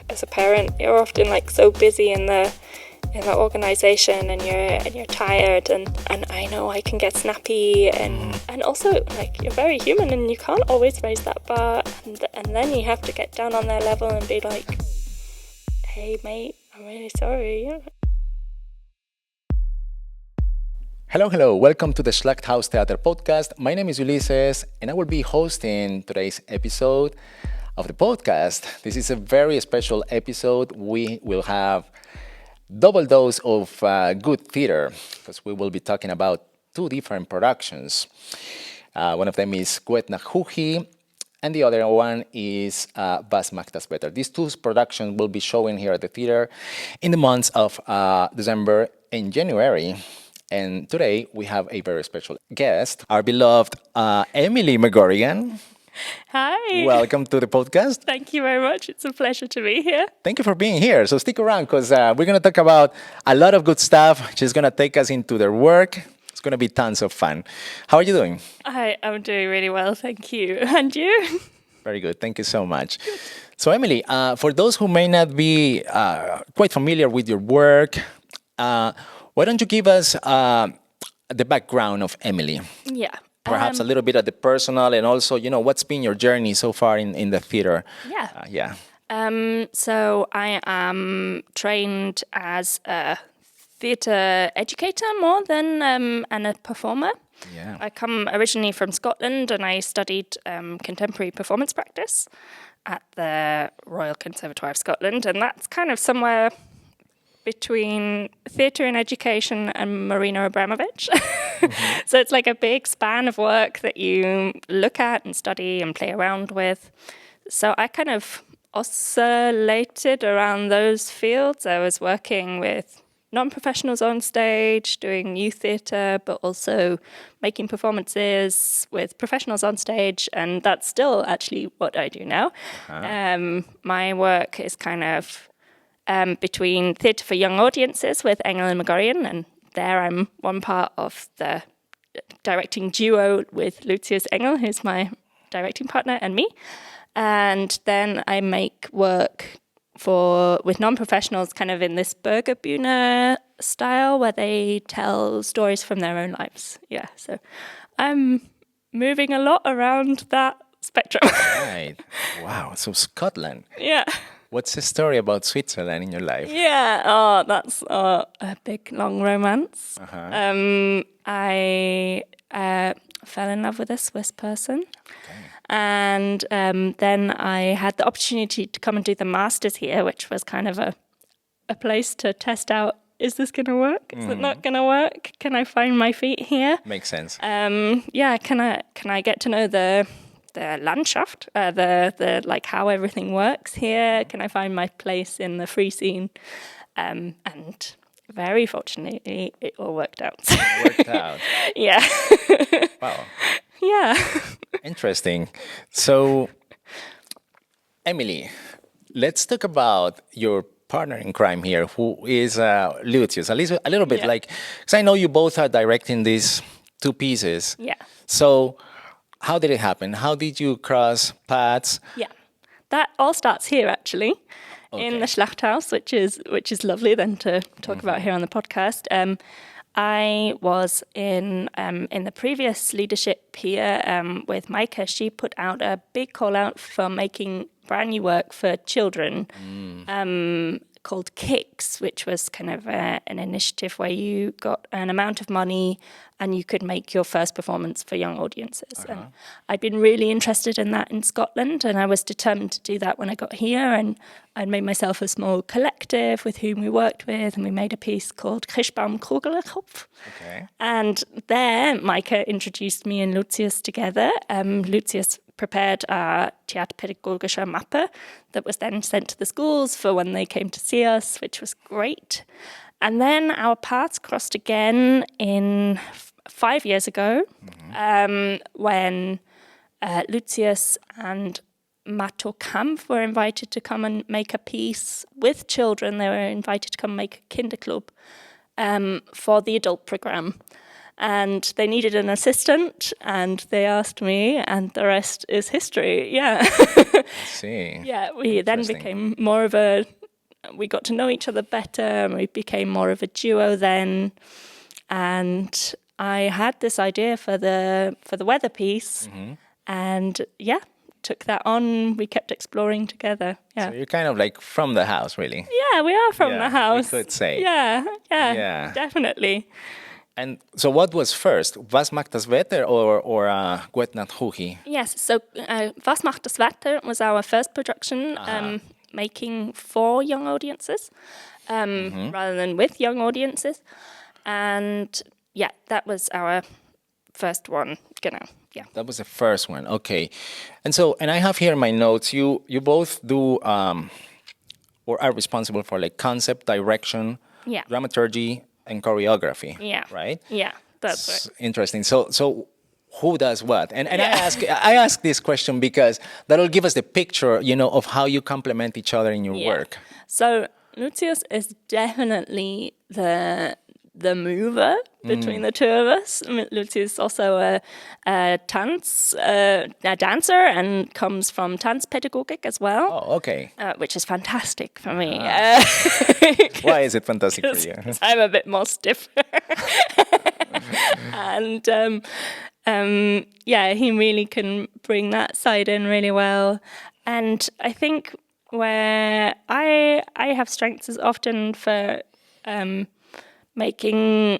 as a parent, you're often like so busy in the organization, and you're tired, and I know I can get snappy, and also like you're very human and you can't always raise that bar, and then you have to get down on their level and be like, hey mate, I'm really sorry. Hello, welcome to the Schlachthaus Theater podcast. My name is Ulises, and I will be hosting today's episode of the podcast. This is a very special episode. We will have double dose of good theater, because we will be talking about two different productions. One of them is Kuetna Huhi, and the other one is Was macht das Wetter. These two productions will be showing here at the theater in the months of December and January. And today we have a very special guest, our beloved Emily Megorian. Hi. Welcome to the podcast. Thank you very much. It's a pleasure to be here. Thank you for being here. So stick around, because we're going to talk about a lot of good stuff. She's going to take us into their work. It's going to be tons of fun. How are you doing? I'm doing really well, thank you. And you? Very good. Thank you so much. So Emily, for those who may not be quite familiar with your work, why don't you give us the background of Emily? Yeah. Perhaps a little bit of the personal, and also, what's been your journey so far in the theater? Yeah. So I am trained as a theatre educator more than and a performer. Yeah. I come originally from Scotland, and I studied contemporary performance practice at the Royal Conservatoire of Scotland, and that's kind of somewhere between theatre and education and Marina Abramovich. Mm-hmm. So it's like a big span of work that you look at and study and play around with. So I kind of oscillated around those fields. I was working with non-professionals on stage, doing youth theatre, but also making performances with professionals on stage, and that's still actually what I do now. Uh-huh. My work is kind of between theatre for young audiences with Engel and Megorian, and there I'm one part of the directing duo with Lucius Engel, who's my directing partner, and me. And then I make work with non-professionals kind of in this Bürgerbühne style, where they tell stories from their own lives. Yeah, so I'm moving a lot around that spectrum. Right. Wow. So Scotland. Yeah. What's the story about Switzerland in your life? Yeah, that's a big, long romance. Uh-huh. I fell in love with a Swiss person. Okay. And then I had the opportunity to come and do the Masters here, which was kind of a place to test out, is this going to work? Is it not going to work? Can I find my feet here? Makes sense. Can I get to know the Landschaft, the like how everything works here? Can I find my place in the free scene? And very fortunately, it all worked out. Yeah. Wow. Yeah. Interesting. So, Emily, let's talk about your partner in crime here, who is Lucius. A little bit, like, because I know you both are directing these two pieces. Yeah. So, how did it happen? How did you cross paths? Yeah, that all starts here actually, in the Schlachthaus, which is lovely then to talk about here on the podcast. I was in the previous leadership here with Maike. She put out a big call out for making brand new work for children. Called Kicks, which was kind of an initiative where you got an amount of money and you could make your first performance for young audiences. Uh-huh. And I'd been really interested in that in Scotland, and I was determined to do that when I got here, and I'd made myself a small collective with whom we worked with, and we made a piece called Christbaum Kugelkopf. Okay. And there, Maike introduced me and Lucius together. Lucius prepared a Theaterpädagogische Mappe that was then sent to the schools for when they came to see us, which was great. And then our paths crossed again in 5 years ago, when Lucius and Mato Kampf were invited to come and make a piece with children. They were invited to come make a Kinderclub for the adult program. and they needed an assistant, and they asked me, and the rest is history. Yeah. I see. Yeah, we then became more of we got to know each other better, and we became more of a duo then. And I had this idea for the weather piece, and yeah, took that on. We kept exploring together. Yeah. So you're kind of like from the house, really. Yeah, we are from Yeah, the house. we could say. Yeah, definitely. And so what was first? Was macht das Wetter or Gut Nacht Hugi? Yes, so Was macht das Wetter was our first production, making for young audiences rather than with young audiences. And yeah, that was our first one, genau. Yeah. That was the first one. Okay. And I have here in my notes, you both do or are responsible for like concept, direction, dramaturgy, and choreography. Yeah. Right? Yeah, that's right. Interesting. So who does what? And I ask this question because that'll give us the picture, of how you complement each other in your work. So Lucius is definitely the mover between the two of us. I mean, Lucius is also a dancer and comes from Tanzpädagogik as well. Oh, okay. Which is fantastic for me. Why is it fantastic for you? I'm a bit more stiff. And he really can bring that side in really well. And I think where I have strengths is often for making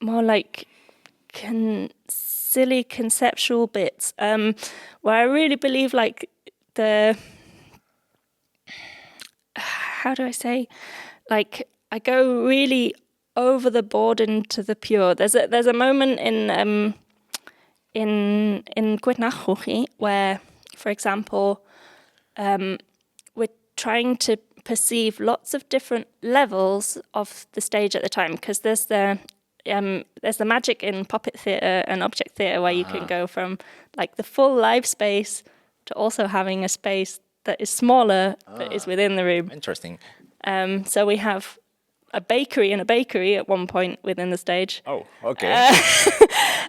more like silly conceptual bits, where I really believe like how do I say, like I go really over the board into the pure. There's a moment in Gut Nacht Hugi where, for example, we're trying to perceive lots of different levels of the stage at the time, because there's the magic in puppet theatre and object theatre where you can go from like the full live space to also having a space that is smaller but is within the room. Interesting. So we have a bakery and a bakery at one point within the stage. Oh, okay.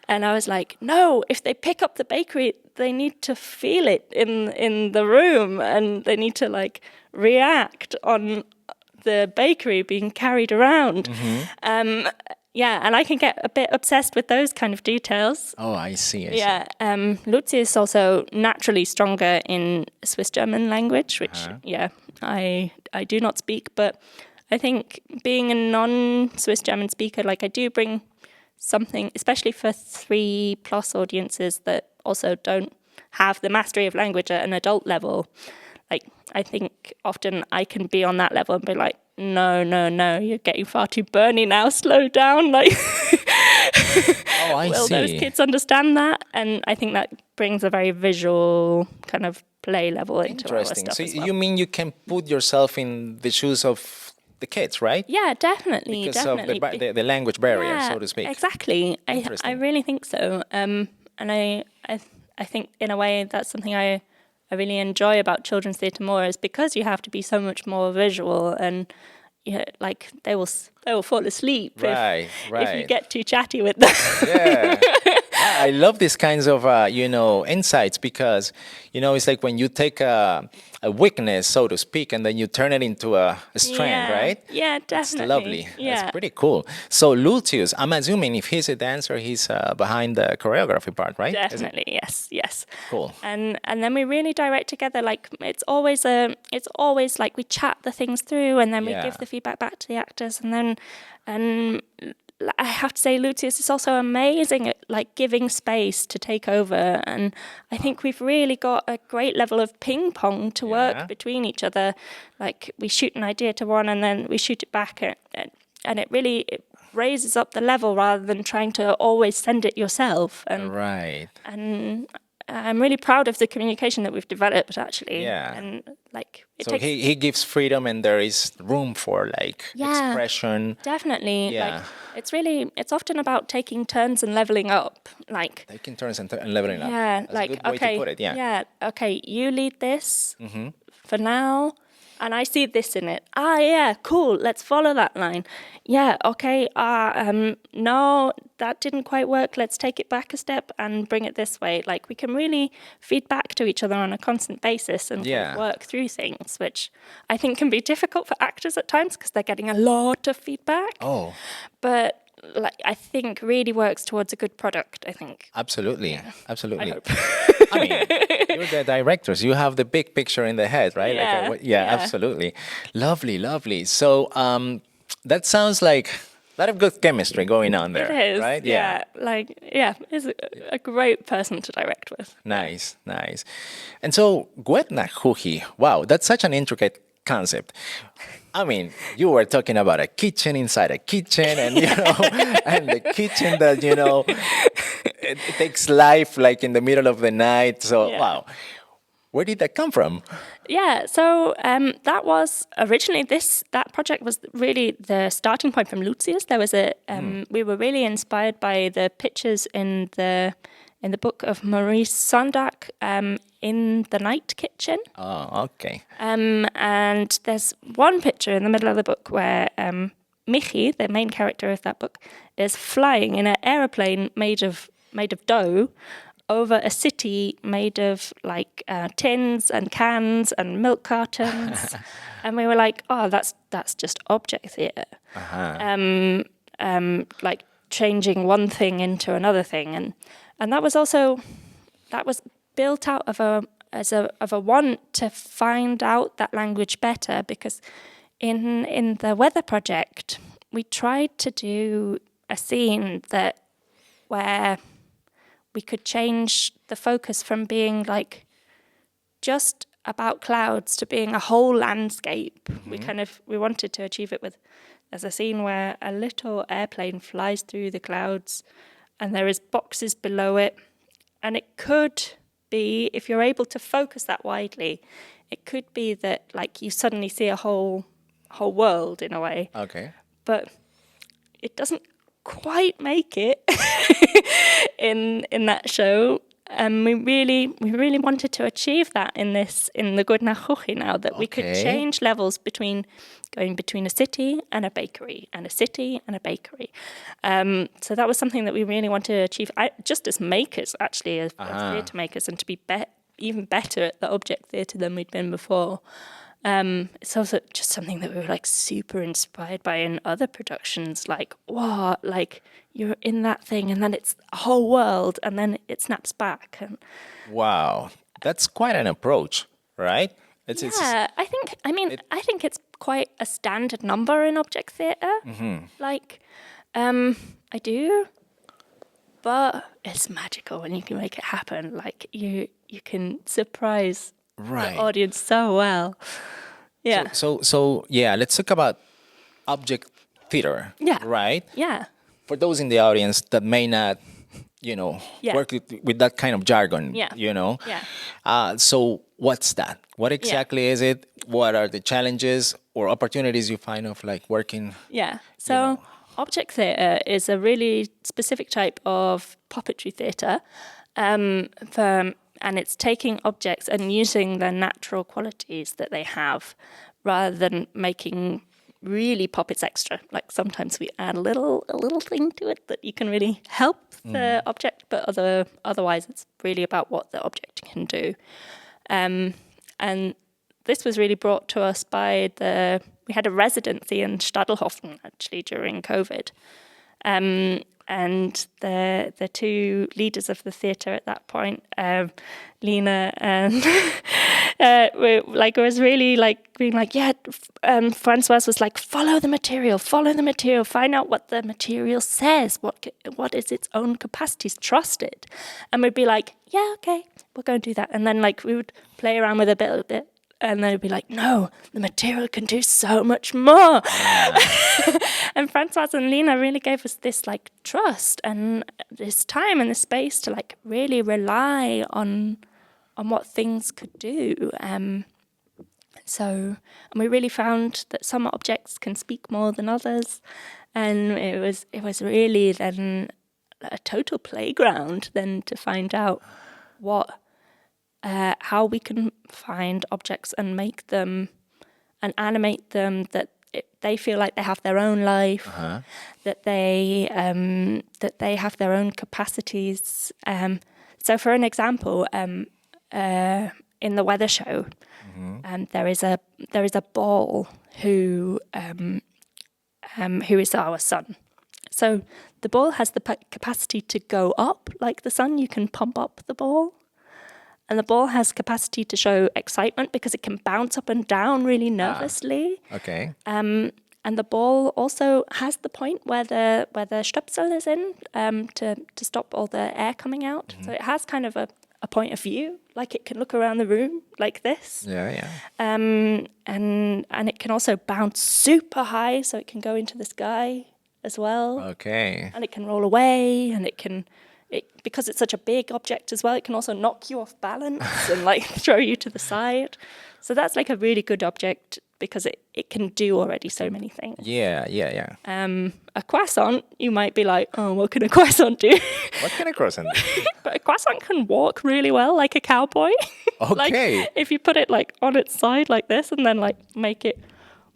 And I was like, no, if they pick up the bakery, they need to feel it in the room, and they need to like react on the bakery being carried around. And I can get a bit obsessed with those kind of details. Oh, I see. Lucia is also naturally stronger in Swiss German language, which I do not speak, but I think being a non-Swiss German speaker, like I do bring something, especially for 3+ audiences that also don't have the mastery of language at an adult level. Like, I think often I can be on that level and be like, no, you're getting far too burny now, slow down. Like, will those kids understand that? And I think that brings a very visual kind of play level into our stuff. So as well. you mean you can put yourself in the shoes of the kids, right? Yeah, definitely. Because of the language barrier, so to speak. Exactly. I really think so. And I think in a way that's something I really enjoy about children's theatre more, is because you have to be so much more visual, and like they will fall asleep if you get too chatty with them. Yeah. I love these kinds of insights, because it's like when you take a weakness, so to speak, and then you turn it into a strength, right? Yeah, definitely. It's lovely. Yeah. That's pretty cool. So Lucius, I'm assuming if he's a dancer, he's behind the choreography part, right? Definitely, yes. Cool. And then we really direct together. Like it's always like we chat the things through, and then we give the feedback back to the actors, and I have to say, Lucius is also amazing at like giving space to take over, and I think we've really got a great level of ping pong to work between each other. Like we shoot an idea to one, and then we shoot it back, and it really raises up the level rather than trying to always send it yourself. And and I'm really proud of the communication that we've developed, actually. Yeah. And like he gives freedom, and there is room for like expression. Definitely. Yeah. Like it's often about taking turns and leveling up. Like taking turns and leveling up. Yeah. That's like a good way to put it. Yeah. Yeah. Okay. You lead this for now. and I see this in it. Yeah, cool. Let's follow that line. Yeah, okay. No, that didn't quite work. Let's take it back a step and bring it this way. Like we can really feed back to each other on a constant basis and kind of work through things, which I think can be difficult for actors at times because they're getting a lot of feedback. Oh, but like I think really works towards a good product. I think. absolutely, absolutely. I hope. I mean, you're the directors. You have the big picture in the head, right? Yeah, Absolutely. Lovely, lovely. So that sounds like a lot of good chemistry going on there, It is, right? It's a great person to direct with. Nice, nice. And so, Gwetna Huhi, wow, that's such an intricate concept. I mean, you were talking about a kitchen inside a kitchen, and and the kitchen that it takes life like in the middle of the night. So, wow, where did that come from? Yeah, so that was originally that project was really the starting point from Lucius. There was we were really inspired by the pictures in the book of Maurice Sendak, In the Night Kitchen. Oh, okay. And there's one picture in the middle of the book where Michi, the main character of that book, is flying in an aeroplane made of dough over a city made of like tins and cans and milk cartons. And we were like, oh, that's just object theatre. Like changing one thing into another thing. And that was built out of a want to find out that language better, because in the weather project we tried to do a scene where we could change the focus from being like just about clouds to being a whole landscape. We wanted to achieve it with, there's a scene where a little airplane flies through the clouds and there is boxes below it, and it could be, if you're able to focus that widely, it could be that like you suddenly see a whole world in a way. Okay. But it doesn't quite make it in that show. We really wanted to achieve that in the Gwetna Huchi now, that we could change levels going between a city and a bakery and a city and a bakery. So that was something that we really wanted to achieve, just as makers, actually, as theatre makers, and to be even better at the object theatre than we'd been before. It's also just something that we were like super inspired by in other productions, like, wow, like you're in that thing and then it's a whole world and then it snaps back. And wow, that's quite an approach, right? I think it's quite a standard number in object theatre. Like, I do, but it's magical when you can make it happen. Like you can surprise the audience so well. Yeah. So yeah, let's talk about object theater. Yeah. Right? Yeah. For those in the audience that may not, work with that kind of jargon. Yeah. Yeah. So what's that? What exactly is it? What are the challenges or opportunities you find of like working? Yeah. So object theatre is a really specific type of puppetry theatre. And it's taking objects and using their natural qualities that they have, rather than making really puppets extra. Like sometimes we add a little thing to it that you can really help the object, but otherwise it's really about what the object can do. And this was really brought to us by we had a residency in Stadelhofen actually during COVID. And the two leaders of the theatre at that point, Lena and it was really like being like, Francoise was like, follow the material, find out what the material says, what is its own capacities, trust it. And we'd be like, yeah, okay, we'll go and do that. And then like we would play around with it a bit. And then it'd be like, no, the material can do so much more. And Francoise and Lena really gave us this like trust and this time and this space to like really rely on what things could do. And we really found that some objects can speak more than others. And it was really then a total playground then to find out how we can find objects and make them and animate them, that they feel like they have their own life, that they have their own capacities. So, for an example, in the weather show, there is a ball who is our sun. So the ball has the capacity to go up like the sun. You can pump up the ball. And the ball has capacity to show excitement because it can bounce up and down really nervously. Okay. And the ball also has the point where the Stöpsel is in to stop all the air coming out. So it has kind of a point of view, like it can look around the room like this. Yeah. And it can also bounce super high, so it can go into the sky as well. Okay. And it can roll away, and because it's such a big object as well, it can also knock you off balance and like throw you to the side. So that's like a really good object because it can do already so many things. Yeah. A croissant, you might be like, oh, what can a croissant do? What can a croissant do? But a croissant can walk really well like a cowboy. Okay. Like if you put it like on its side like this and then like make it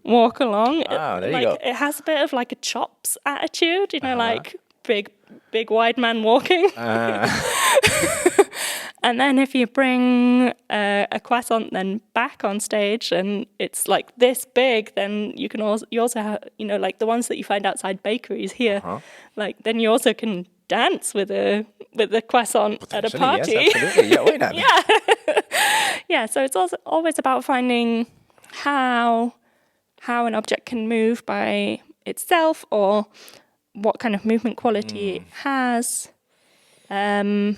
walk along. There like, you go. It has a bit of like a chops attitude, like big wide man walking. And then if you bring a croissant then back on stage and it's like this big, then you also have, like the ones that you find outside bakeries here, like then you also can dance with a croissant at a party. Yes, absolutely. Yeah, why not? Yeah, so it's also always about finding how an object can move by itself or what kind of movement quality it has, and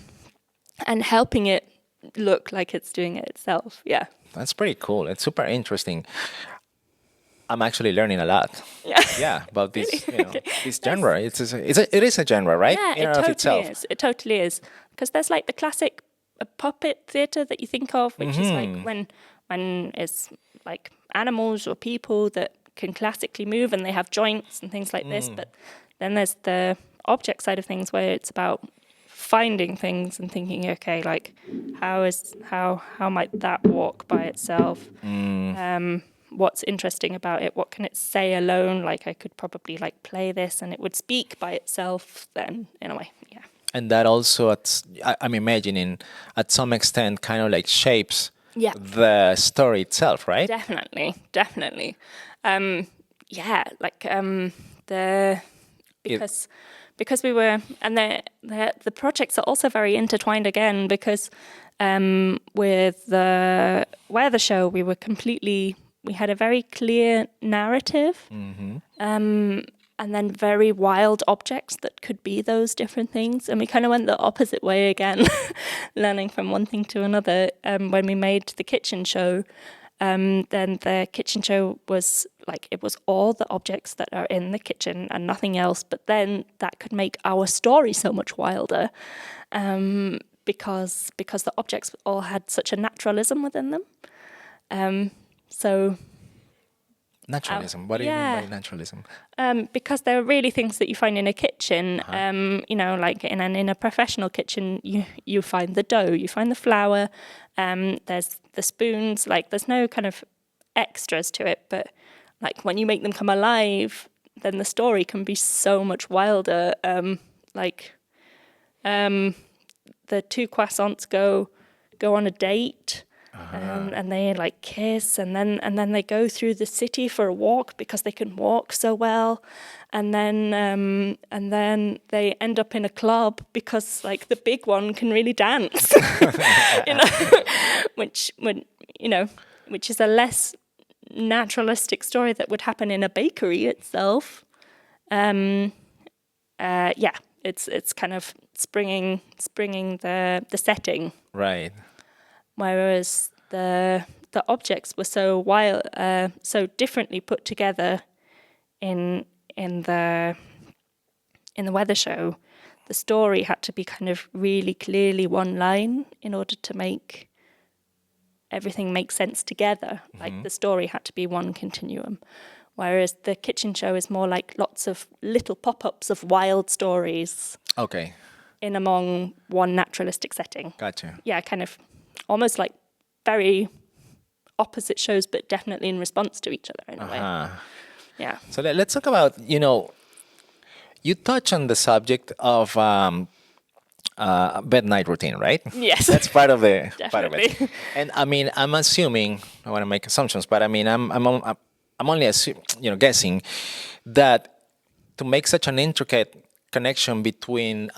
helping it look like it's doing it itself. Yeah. That's pretty cool. It's super interesting. I'm actually learning a lot. Yeah, about this, this genre. It is a genre, right? Yeah, In it and of totally itself. is. It totally is. Because there's like the classic puppet theatre that you think of, which is like when it's like animals or people that can classically move and they have joints and things like this. But then there's the object side of things where it's about finding things and thinking, okay, like how might that walk by itself? What's interesting about it? What can it say alone? Like I could probably like play this and it would speak by itself then in a way. Yeah. And that also, I'm imagining, at some extent, kind of like shapes the story itself, right? Definitely. Because we were, and the projects are also very intertwined again because with the weather show we had a very clear narrative, and then very wild objects that could be those different things, and we kind of went the opposite way again, learning from one thing to another. When we made the kitchen show, then the kitchen show was like, it was all the objects that are in the kitchen and nothing else, but then that could make our story so much wilder, because the objects all had such a naturalism within them. So naturalism. What do you mean by naturalism? Because there are really things that you find in a kitchen. Like in a professional kitchen, you find the dough, you find the flour, there's the spoons. Like there's no kind of extras to it, but like when you make them come alive, then the story can be so much wilder. The two croissants go on a date. And they like kiss, and then they go through the city for a walk because they can walk so well, and then they end up in a club because like the big one can really dance, which is a less naturalistic story that would happen in a bakery itself. It's kind of springing the setting, right? Whereas the objects were so wild, so differently put together in the weather show, the story had to be kind of really clearly one line in order to make everything make sense together. Like the story had to be one continuum. Whereas the kitchen show is more like lots of little pop-ups of wild stories. Okay. In among one naturalistic setting. Gotcha. Yeah, kind of almost like very opposite shows, but definitely in response to each other in a way. Yeah. So let's talk about, you touch on the subject of bed night routine, right? Yes. That's part of the part of Definitely. it. And I mean, I'm assuming, I want to make assumptions, but I mean, I'm only guessing that to make such an intricate connection between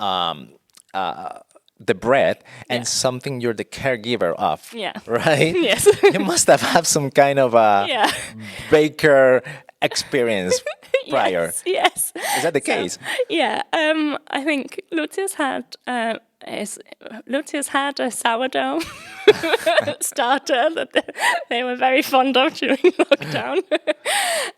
the bread and something you're the caregiver of, Yeah. right? Yes. You must have had some kind of a Yeah. baker experience prior. Yes. Is that the case? Yeah. I think Lucius had a sourdough starter that they were very fond of during lockdown,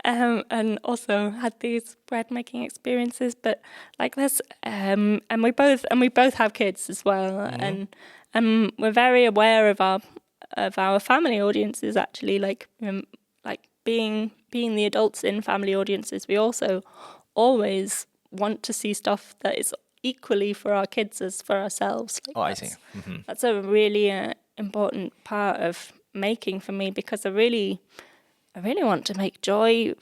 and also had these bread making experiences. But like this, and we both have kids as well, and we're very aware of our family audiences. Actually, like being the adults in family audiences, we also always want to see stuff that is equally for our kids as for ourselves. I see. That's a really important part of making for me, because I really want to make joy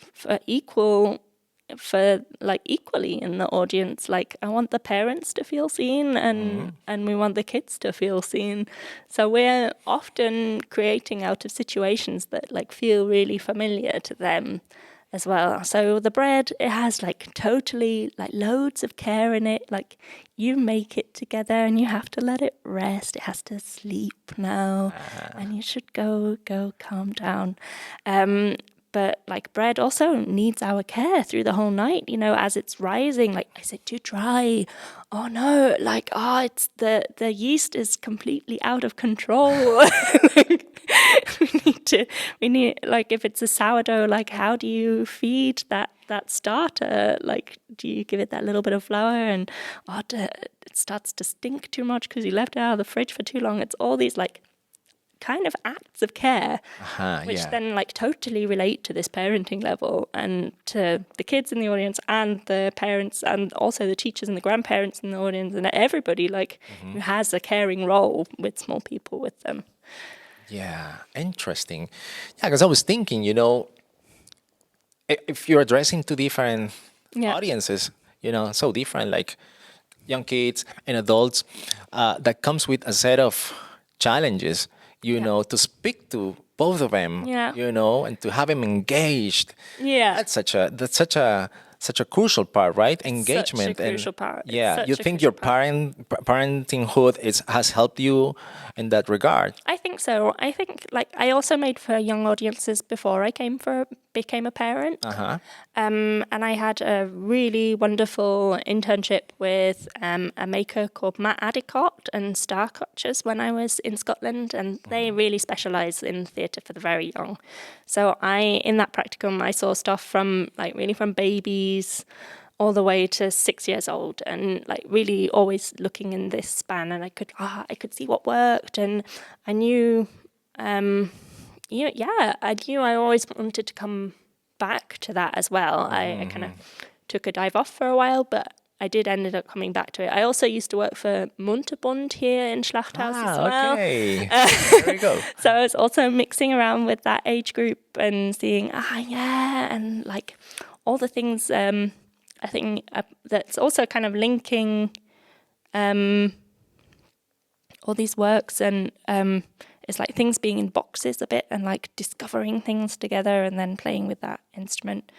equally in the audience. Like, I want the parents to feel seen, and we want the kids to feel seen. So we're often creating out of situations that like feel really familiar to them as well. So the bread, it has like totally like loads of care in it. Like, you make it together and you have to let it rest. It has to sleep now, and you should go calm down. But like, bread also needs our care through the whole night, as it's rising. Like, is it too dry? Oh no, like, it's the yeast is completely out of control. we need like, if it's a sourdough, like, how do you feed that starter? Like, do you give it that little bit of flour, and it starts to stink too much because you left it out of the fridge for too long? It's all these like kind of acts of care, which then like totally relate to this parenting level, and to the kids in the audience, and the parents, and also the teachers and the grandparents in the audience, and everybody like who has a caring role with small people with them. Yeah, interesting. Yeah, because I was thinking, if you're addressing two different audiences, so different, like young kids and adults, that comes with a set of challenges, to speak to both of them, and to have them engaged. Yeah. That's such a crucial part, right? Engagement. Such a crucial part. Yeah. You think your parentinghood has helped you in that regard? I think so. I think like I also made for young audiences before I became a parent. And I had a really wonderful internship with a maker called Matt Adicott and Star Cultures when I was in Scotland, and they really specialise in theatre for the very young. So in that practicum, I saw stuff from babies all the way to 6 years old, and like really always looking in this span, and I could see what worked, and I knew, I knew I always wanted to come back to that as well. I kind of took a dive off for a while, but I did ended up coming back to it. I also used to work for Munterbund here in Schlachthaus as well. Okay. There you go. So I was also mixing around with that age group and seeing, and like all the things. I think that's also kind of linking all these works, and it's like things being in boxes a bit, and like discovering things together, and then playing with that instrument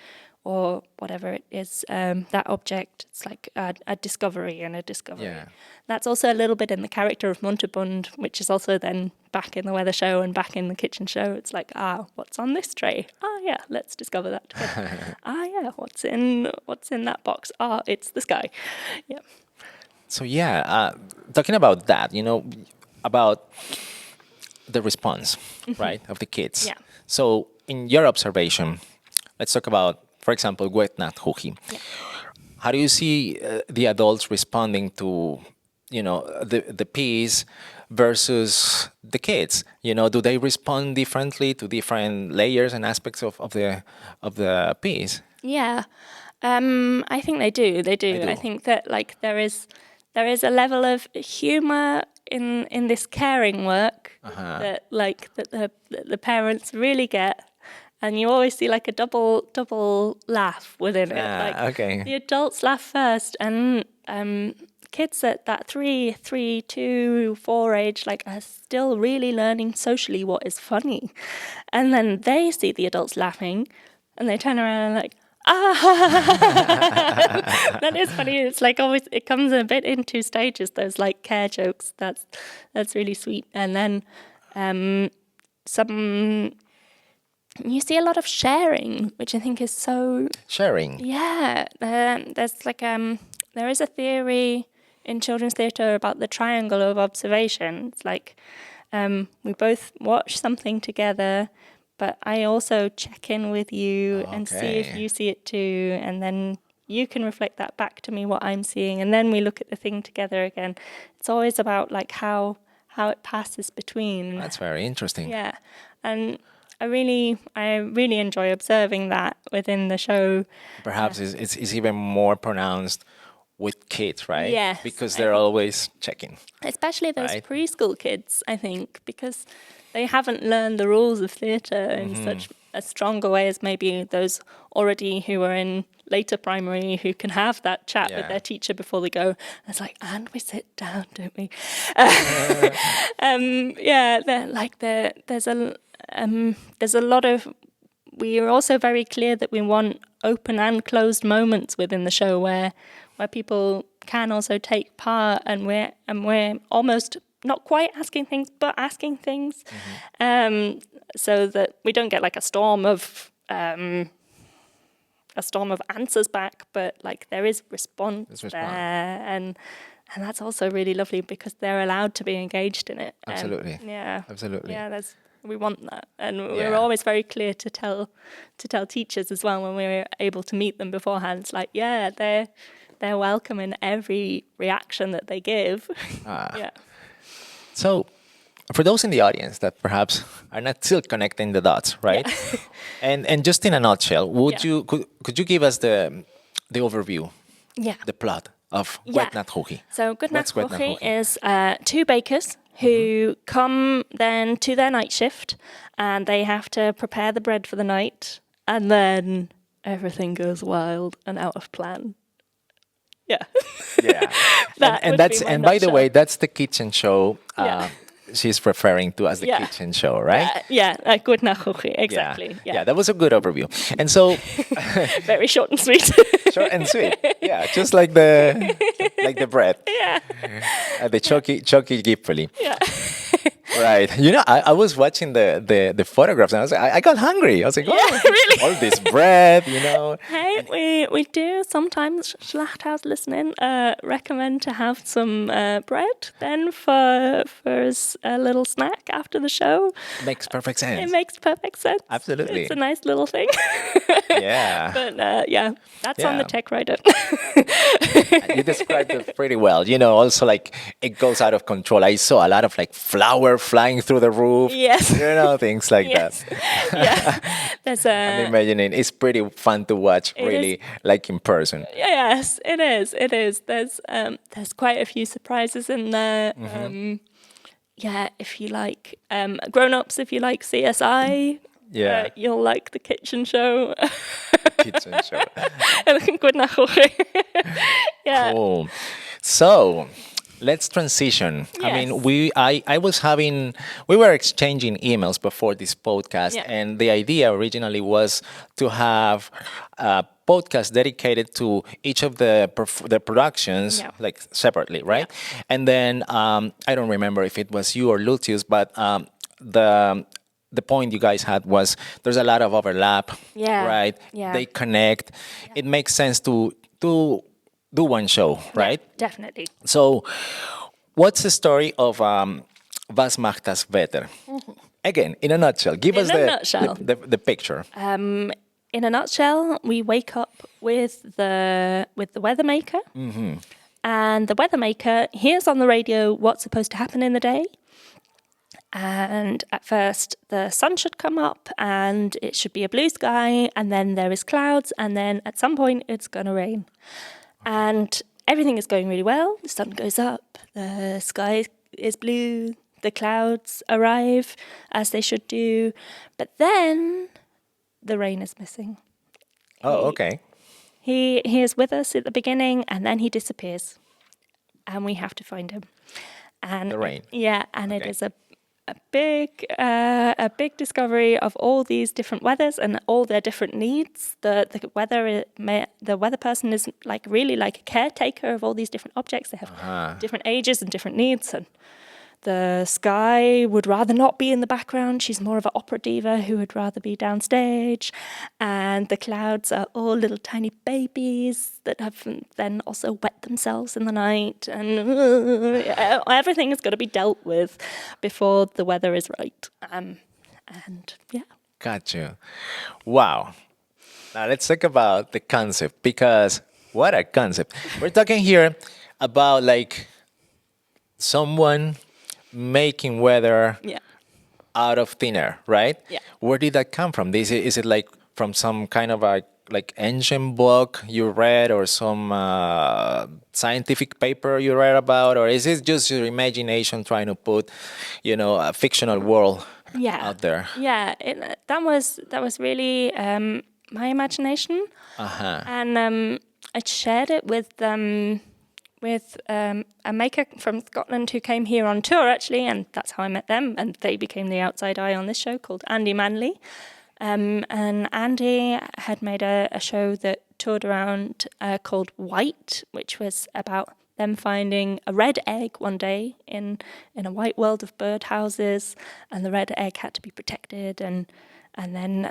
or whatever it is, that object. It's like a discovery and a discovery. Yeah. That's also a little bit in the character of Munterbund, which is also then back in the weather show and back in the kitchen show. It's like, what's on this tray? Yeah, let's discover that together. Yeah, what's in that box? It's the sky. Yeah. So talking about that, about the response, right, of the kids. Yeah. So in your observation, let's talk about, for example, Wetnat Huhi. Yeah. How do you see the adults responding to, the piece versus the kids? Do they respond differently to different layers and aspects of the piece? Yeah, I think they do. They do. I think that like there is a level of humor in this caring work that the parents really get, and you always see like a double laugh within it. Like the adults laugh first, and kids at that 3, 2, 4 age like are still really learning socially what is funny, and then they see the adults laughing, and they turn around and like. That is funny. It's like always it comes a bit in 2 stages, those like care jokes. That's really sweet. And then you see a lot of sharing, which I think is so sharing. Yeah. There's like there is a theory in children's theatre about the triangle of observation. It's like we both watch something together, but I also check in with you and see if you see it too, and then you can reflect that back to me what I'm seeing, and then we look at the thing together again. It's always about like how it passes between. That's very interesting. Yeah, and I really enjoy observing that within the show. Perhaps it's even more pronounced with kids, right? Yes, because they're always checking. Especially those preschool kids, I think, because they haven't learned the rules of theatre in such a stronger way as maybe those already who are in later primary who can have that chat with their teacher before they go. It's like, and we sit down, don't we? There's a lot of. We are also very clear that we want open and closed moments within the show where people can also take part, and we're almost not quite asking things, but asking things, so that we don't get like a storm of answers back, but like there is response there, and that's also really lovely because they're allowed to be engaged in it. Absolutely. Absolutely. Yeah, we want that, and we're always very clear to tell teachers as well when we're able to meet them beforehand. It's like, they're welcome in every reaction that they give. So, for those in the audience that perhaps are not still connecting the dots, right? And just in a nutshell, could you give us the overview, the plot of Gwet Nat Hochi? So Gwet Nat Hochi is 2 bakers who come then to their night shift, and they have to prepare the bread for the night, and then everything goes wild and out of plan. And by the way, that's the kitchen show she's referring to as the kitchen show, right? Gwet Nat Hochi, exactly. Yeah, that was a good overview. And so very short and sweet. Short and sweet. Yeah, just like the bread. The choki gipfeli. Right. You know, I was watching the photographs and I was like, I got hungry. I was like, really? All this bread, you know. Hey, we do sometimes, Schlachthaus listening, recommend to have some bread then for a little snack after the show. Makes perfect sense. It makes perfect sense. Absolutely. It's a nice little thing. But that's on the tech writer. You described it pretty well. You know, also like it goes out of control. I saw a lot of like flour flying through the roof. Yes. You know, things like that. There's I'm imagining it's pretty fun to watch, really, like in person. Yes, it is. It is. There's quite a few surprises in there. If you like grown-ups, if you like CSI, you'll like the kitchen show. Gwet Nat Hochi. Cool. So let's transition. Yes. I mean, we were exchanging emails before this podcast, and the idea originally was to have a podcast dedicated to each of the productions, like separately, right? And then I don't remember if it was you or Lucius, but the point you guys had was there's a lot of overlap, right? They connect. It makes sense to do one show, right? Definitely. So, what's the story of Was macht das Wetter? Again, in a nutshell, give us the picture. In a nutshell, we wake up with the weather maker, and the weather maker hears on the radio what's supposed to happen in the day. And at first, the sun should come up, and it should be a blue sky, and then there is clouds, and then at some point, it's going to rain. And everything is going really well. The sun goes up, the sky is blue. The clouds arrive as they should do. But then the rain is missing. Oh, okay. He is with us at the beginning, and then he disappears, and we have to find him. And The rain. and it Okay. is a big discovery of all these different weathers and all their different needs. The weather person is like really like a caretaker of all these different objects. They have different ages and different needs, and the sky would rather not be in the background. She's more of an opera diva who would rather be downstage. And the clouds are all little tiny babies that have then also wet themselves in the night. And everything has got to be dealt with before the weather is right. And yeah. Got you. Wow. Now let's talk about the concept, because what a concept. We're talking here about like someone making weather Yeah. out of thin air, right? Yeah. Where did that come from? Is it like from some kind of a like ancient book you read, or some scientific paper you read about, or is it just your imagination trying to put, a fictional world out there? Yeah, that was really my imagination, and I shared it with a maker from Scotland who came here on tour actually, and that's how I met them, and they became the outside eye on this show, called Andy Manley. And Andy had made a show that toured around called White, which was about them finding a red egg one day in a white world of birdhouses, and the red egg had to be protected, and then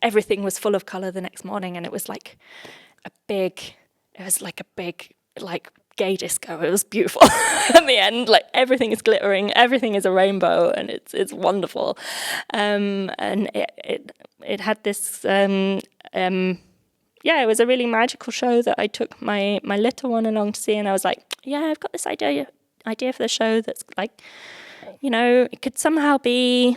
everything was full of colour the next morning, and it was like a big gay disco. It was beautiful. At the end, like everything is glittering, everything is a rainbow, and it's wonderful. And it had this it was a really magical show that I took my little one along to see, and I was like, I've got this idea for the show that's like, it could somehow be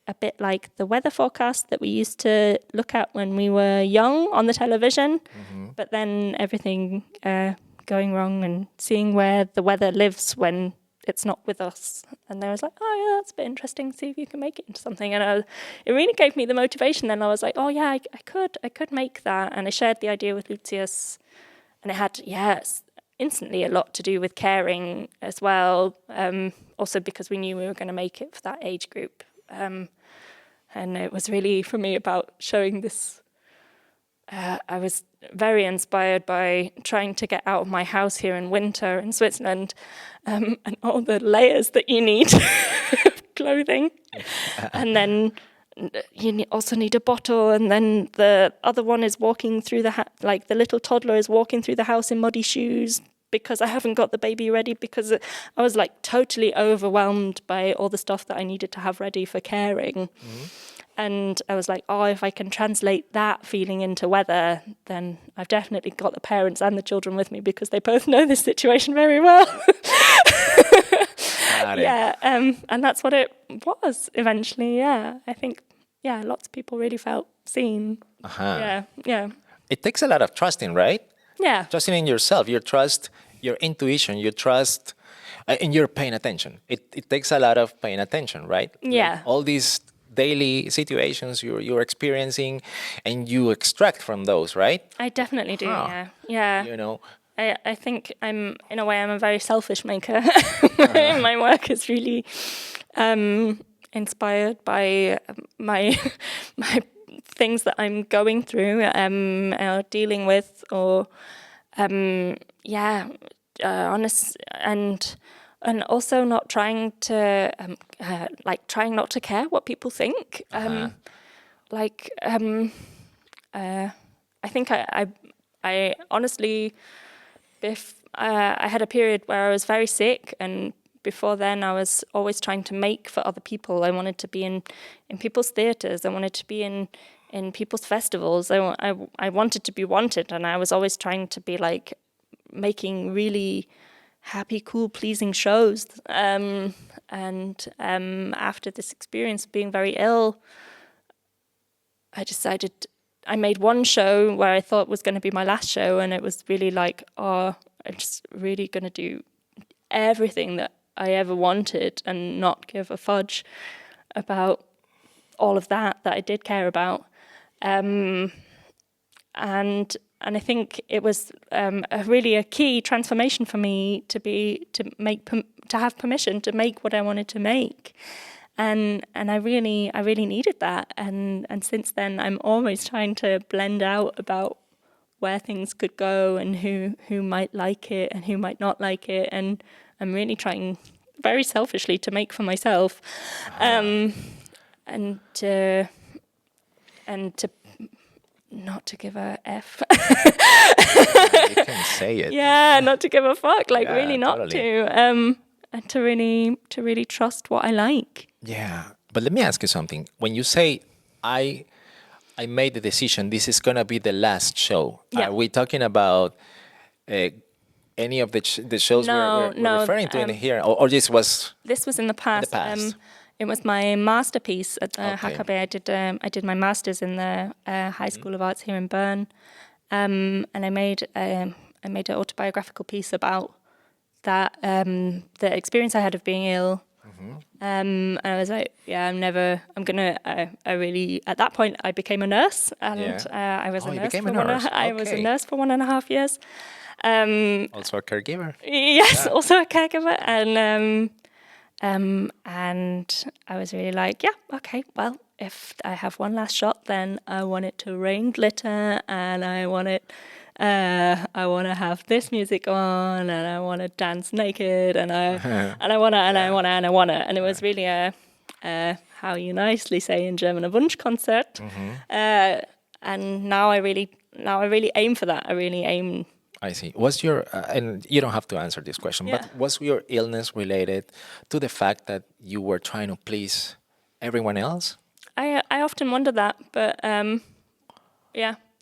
a bit like the weather forecast that we used to look at when we were young on the television, but then everything going wrong, and seeing where the weather lives when it's not with us. And I was like, that's a bit interesting, see if you can make it into something. And it really gave me the motivation. Then I was like, I could make that. And I shared the idea with Lucius, and it had instantly a lot to do with caring as well, also because we knew we were going to make it for that age group. And it was really, for me, about showing this. I was very inspired by trying to get out of my house here in winter in Switzerland, and all the layers that you need of clothing. And then you also need a bottle, and then the other one is walking through the little toddler is walking through the house in muddy shoes, because I haven't got the baby ready, because I was like totally overwhelmed by all the stuff that I needed to have ready for caring. And I was like, if I can translate that feeling into weather, then I've definitely got the parents and the children with me, because they both know this situation very well. And that's what it was eventually. Yeah, I think lots of people really felt seen. Yeah. It takes a lot of trusting, right? Yeah. Trusting in yourself. You trust your intuition. You trust, and you're paying attention. It takes a lot of paying attention, right? Yeah. Like all these daily situations you're experiencing, and you extract from those, right? I definitely do. Yeah. I think I'm a very selfish maker. My work is really inspired by my things that I'm going through, or dealing with, or honest, and also not trying to trying not to care what people think. I think I honestly, I had a period where I was very sick, and before then I was always trying to make for other people. I wanted to be in people's theatres. I wanted to be in people's festivals. I wanted to be wanted, and I was always trying to be like making really happy, cool, pleasing shows. After this experience of being very ill, I made one show where I thought was going to be my last show, and it was really like, I'm just really going to do everything that I ever wanted, and not give a fudge about all of that I did care about. And I think it was really a key transformation for me to have permission to make what I wanted to make. And I really needed that. And since then, I'm always trying to blend out about where things could go and who might like it and who might not like it. And I'm really trying very selfishly to make for myself, and to not to give a F. You can say it. Yeah, not to give a fuck. Like really not totally. to. And to really trust what I like. Yeah, but let me ask you something. When you say I made the decision, this is gonna be the last show. Yeah. Are we talking about any of the shows we're referring to in here, or this was? This was in the past. It was my masterpiece at the HKB. I did my master's in the High School of Arts here in Bern, and I made an autobiographical piece about that, the experience I had of being ill. And I was like, at that point I became a nurse, and I was a nurse for I was a nurse for 1.5 years. Also a caregiver. Yes, also a caregiver, and I was really like, well, if I have one last shot, then I want it to rain glitter, and I want to have this music on, and I want to dance naked, and I want to, and it was really a how you nicely say in German, a Wunschkonzert. And now I really aim for that. I really aim. I see. Was your and you don't have to answer this question, but was your illness related to the fact that you were trying to please everyone else? I often wonder that, but I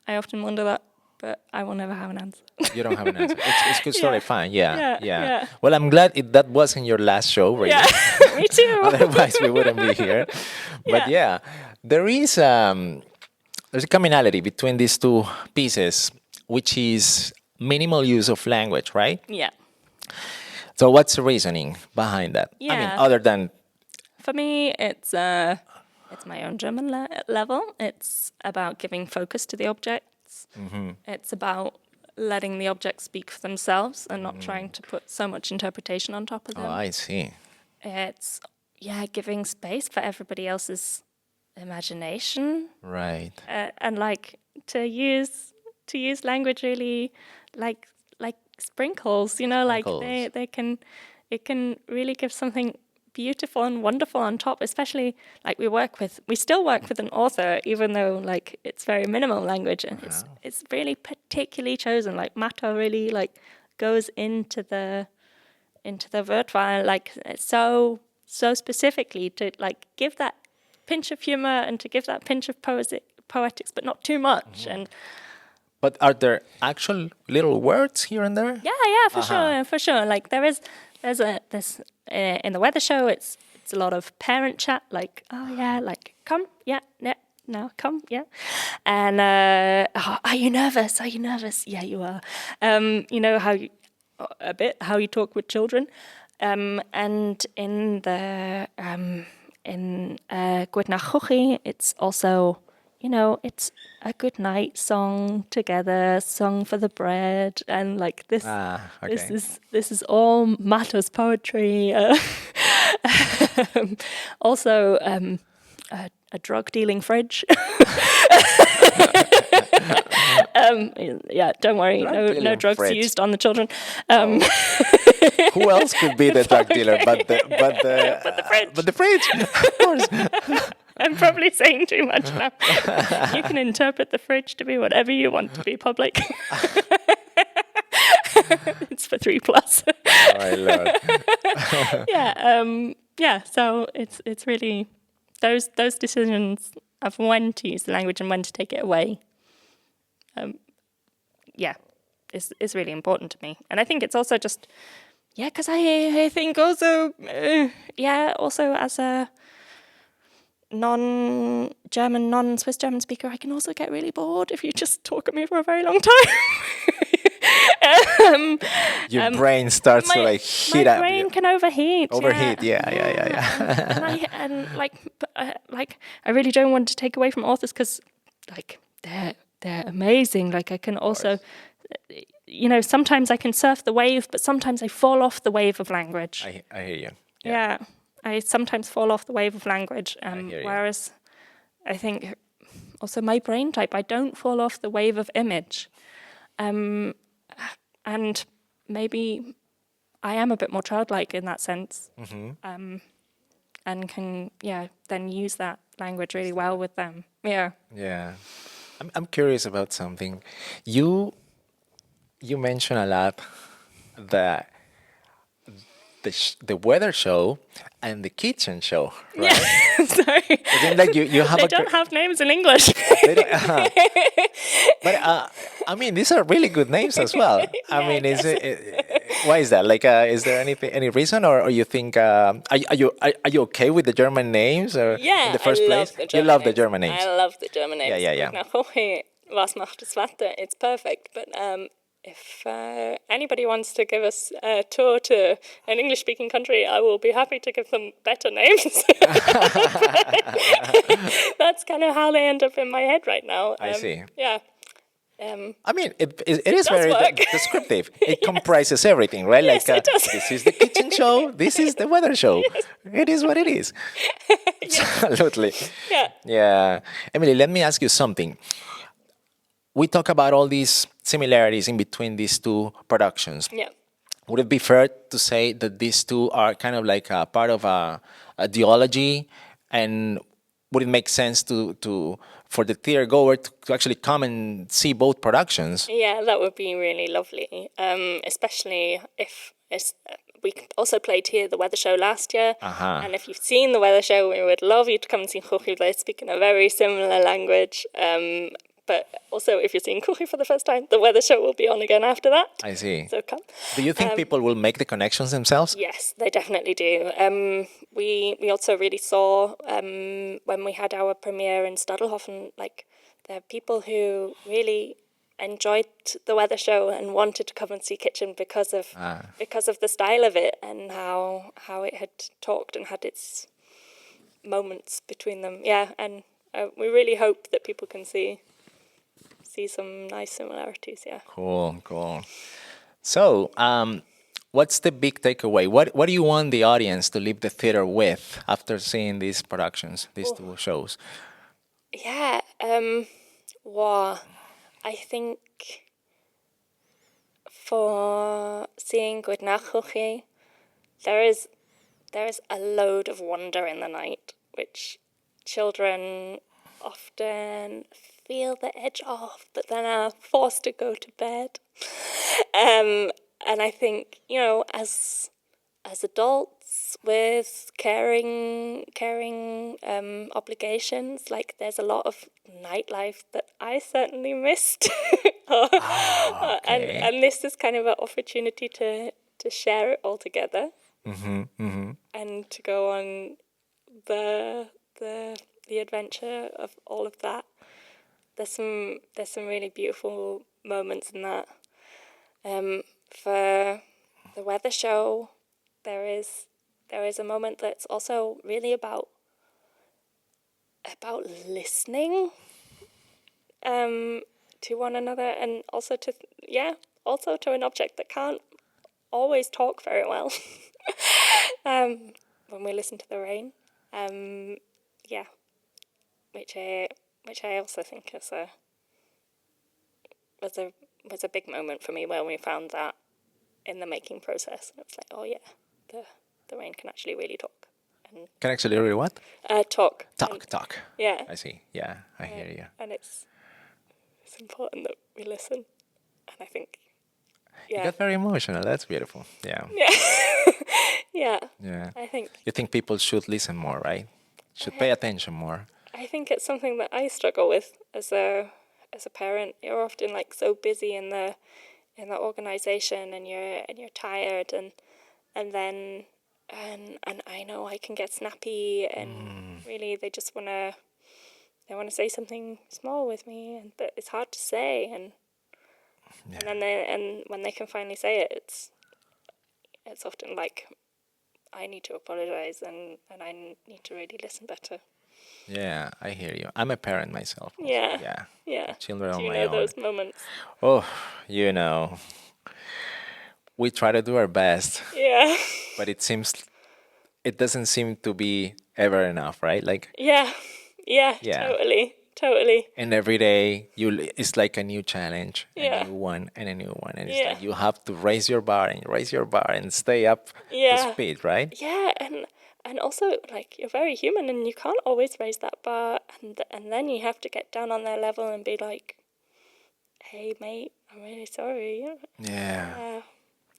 often wonder that, but I will never have an answer. You don't have an answer. It's good story. Fine. Yeah. Yeah. Well, I'm glad that wasn't your last show, really. Yeah, me too. Otherwise, we wouldn't be here. But there is there's a commonality between these two pieces, which is minimal use of language, right? Yeah. So what's the reasoning behind that? Yeah. I mean, other than... For me, it's my own German level. It's about giving focus to the objects. It's about letting the objects speak for themselves and not trying to put so much interpretation on top of them. Oh, I see. It's, giving space for everybody else's imagination. Right. And like to use language really like sprinkles, like it can really give something beautiful and wonderful on top, especially like we still work with an author, even though like it's very minimal language, and it's really particularly chosen. Like Mato really like goes into the Wörterwahl like so specifically to like give that pinch of humor and to give that pinch of poetics, but not too much. But are there actual little words here and there? Yeah, for sure. Like there's in the weather show, it's a lot of parent chat, like like come, now come, and are you nervous? Yeah, you are. How you talk with children, and in the Gute Nacht Chuchi, it's also. It's a good night song together, song for the bread, and like this. This is all Mato's poetry. Also, a drug dealing fridge. Don't worry, no drugs fridge. used on the children. Who else could be the drug dealer but the fridge? But the fridge, of course. I'm probably saying too much now. You can interpret the fridge to be whatever you want to be public. It's for 3+. Oh, my Lord. So it's really those decisions of when to use the language and when to take it away. Is really important to me, and I think it's also just because I think also also as a non-German, non-Swiss German speaker, I can also get really bored if you just talk at me for a very long time. Your brain starts to like heat my up. brain can overheat. Overheat, yeah. Like I really don't want to take away from authors because like they're amazing. Like I can also, sometimes I can surf the wave, but sometimes I fall off the wave of language. I hear you. Yeah, I sometimes fall off the wave of language. hear you. Whereas I think also my brain type, I don't fall off the wave of image. And maybe I am a bit more childlike in that sense. And can, then use that language really well with them. Yeah. Yeah. I'm curious about something. You mentioned a lot the the weather show and the kitchen show, right? Yeah. Sorry. It seems like you have They don't have names in English. They don't- but I mean, these are really good names as well. I mean, is why is that? Like, is there any reason, or you think are you okay with the German names, or in the first place? You love the German names. I love the German names. Yeah. Nach Hoche, was macht das Wetter? It's perfect. But if anybody wants to give us a tour to an English-speaking country, I will be happy to give them better names. That's kind of how they end up in my head right now. I see. Yeah. I mean, it is does very work. descriptive. It comprises everything, right? Yes, Like, it does. this is the kitchen show. This is the weather show. It is what it is. Absolutely. Yeah. Yeah. Emily, let me ask you something. We talk about all these similarities in between these two productions. Yeah. Would it be fair to say that these two are kind of like a part of a ideology? And would it make sense for the theater goer to actually come and see both productions? Yeah, that would be really lovely. Especially if we also played here the weather show last year. And if you've seen the weather show, we would love you to come and see Chuchi. They speak in a very similar language. But also, if you're seeing Chuchi for the first time, the weather show will be on again after that. I see. So come. Do you think people will make the connections themselves? Yes, they definitely do. We also really saw when we had our premiere in Stadelhofen, like there are people who really enjoyed the weather show and wanted to come and see Kitchen because of the style of it and how it had talked and had its moments between them. Yeah, and we really hope that people can see some nice similarities. Yeah. Cool. So, what's the big takeaway? What do you want the audience to leave the theater with after seeing these productions, these two shows? Yeah. Well, I think for seeing Good Nach Chuchi, there is a load of wonder in the night, which children often feel the edge of, but then are forced to go to bed. And I think, as adults with caring obligations, like there's a lot of nightlife that I certainly missed. And this is kind of an opportunity to share it all together. And to go on the adventure of all of that. There's some really beautiful moments in that. For the weather show, there is a moment that's also really about listening to one another, and also to an object that can't always talk very well. When we listen to the rain, which I also think was a big moment for me when we found that in the making process. And it was like, oh yeah, the rain can actually really talk. And Can actually really what? Talk. Talk. Yeah. I see. Yeah, I hear you. And it's important that we listen. And I think, You got very emotional. That's beautiful. Yeah. Yeah. Yeah. I think You think people should listen more, right? Should pay attention more. I think it's something that I struggle with as a parent. You're often like so busy in the organization, and you're tired, and I know I can get snappy, and really they just want to say something small with me, but it's hard to say, and And then and when they can finally say it, it's often like, I need to apologize and I need to really listen better. Yeah, I hear you. I'm a parent myself. Also. Yeah. Yeah. Yeah. Children Do on you my know own. those moments? Oh, we try to do our best, Yeah. but it doesn't seem to be ever enough, right? Like, Yeah. Yeah. Yeah. Totally. and every day it's like a new challenge, Yeah. a new one, and a new one, and it's Yeah. like you have to raise your bar and stay up to Yeah. speed, right? Yeah, and also like you're very human and you can't always raise that bar, and then you have to get down on their level and be like, hey mate, I'm really sorry. Yeah,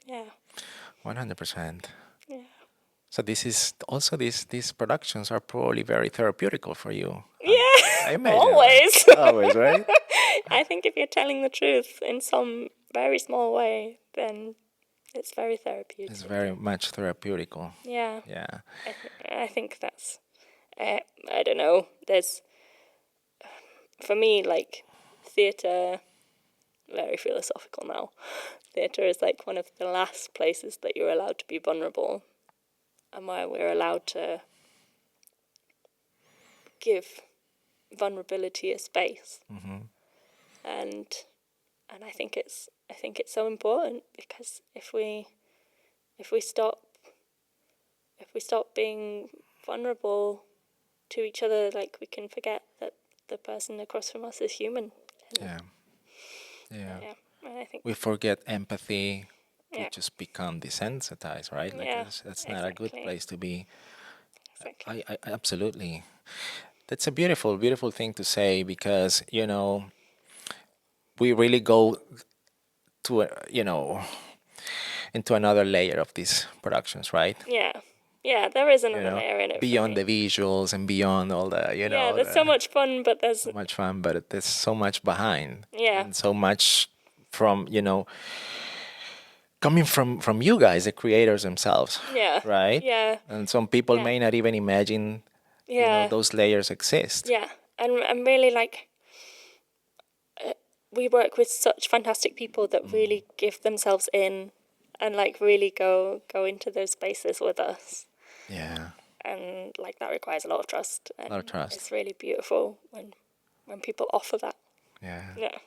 Yeah. 100%. Yeah. So this is also these productions are probably very therapeutical for you. Yeah. I imagine. Always. Always, right? I think if you're telling the truth in some very small way, then it's very therapeutic. It's very much therapeutical. Yeah. Yeah. I think that's, I don't know, there's, for me, like, theatre, very philosophical now, theatre is like one of the last places that you're allowed to be vulnerable, and where we're allowed to give vulnerability a space. And I think it's so important, because if we stop being vulnerable to each other, like, we can forget that the person across from us is human. Yeah. Yeah. And I think We forget empathy. We Yeah. just become desensitized, right? Like Yeah, that's not a good exactly. place to be. Exactly. I absolutely. That's a beautiful, beautiful thing to say, because we really go to into another layer of these productions, right? Yeah, there is another layer in it for Beyond me. the visuals and beyond all the Yeah, there's so much fun, but there's so much fun, but there's so much behind. Yeah. And so much from coming from you guys, the creators themselves. Yeah. Right. Yeah. And some people Yeah. may not even imagine Yeah. those layers exist. Yeah, and really, like, we work with such fantastic people that really give themselves in and, like, really go into those spaces with us. Yeah. And, like, that requires a lot of trust. And A lot of trust. It's really beautiful when people offer that. Yeah. Yeah.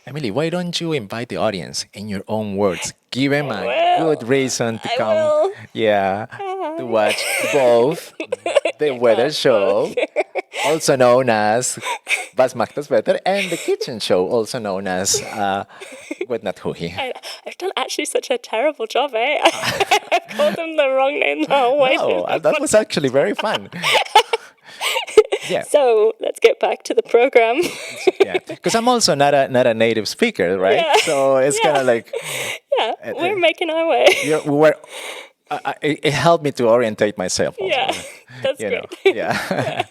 Emily, why don't you invite the audience in your own words? Give them a will. good reason to I come. will. Yeah. To watch both the weather show, also known as Was macht das Wetter, and the kitchen show, also known as Wet Not Hooey. I've done actually such a terrible job, eh? I've called them the wrong name the whole way. No, that was actually very fun. Yeah. So let's get back to the program. Yeah, because I'm also not a native speaker, right? Yeah. So it's kind of like Yeah, we're making our way. we were. It helped me to orientate myself. Also, Yeah, that's you know. great. Yeah.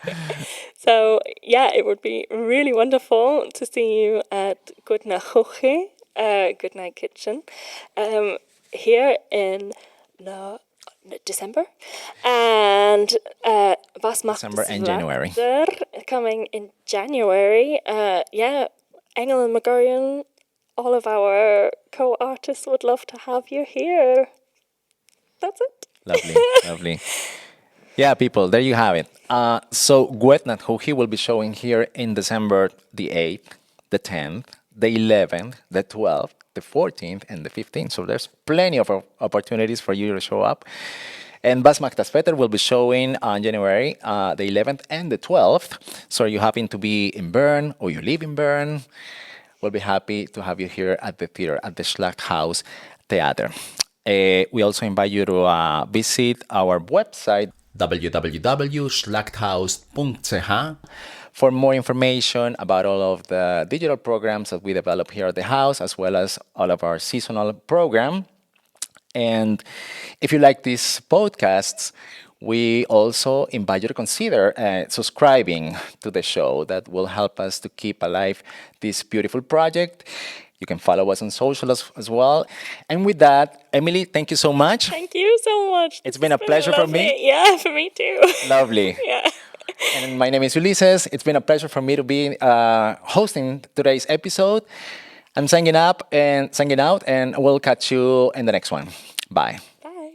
So, yeah, it would be really wonderful to see you at Goodna Hoche, Good Night Kitchen, here in December. And Was macht December das and January. Wetter coming in January. Yeah, Engel and Megurian, all of our co-artists would love to have you here. That's it. Lovely, lovely. Yeah, people, there you have it. So Wet Not Hooey will be showing here in December the 8th, the 10th, the 11th, the 12th, the 14th, and the 15th. So there's plenty of opportunities for you to show up. And Was macht das Wetter will be showing on January the 11th and the 12th. So you happen to be in Bern or you live in Bern, we'll be happy to have you here at the theater, at the Schlachthaus Theater. We also invite you to visit our website, www.schlachthaus.ch, for more information about all of the digital programs that we develop here at the house, as well as all of our seasonal program. And if you like these podcasts, we also invite you to consider subscribing to the show. That will help us to keep alive this beautiful project. You can follow us on social as well. And with that, Emily, thank you so much. Thank you so much. It's been a pleasure for me. Yeah, for me too. Lovely. Yeah. And my name is Ulises. It's been a pleasure for me to be hosting today's episode. I'm signing out, and we'll catch you in the next one. Bye.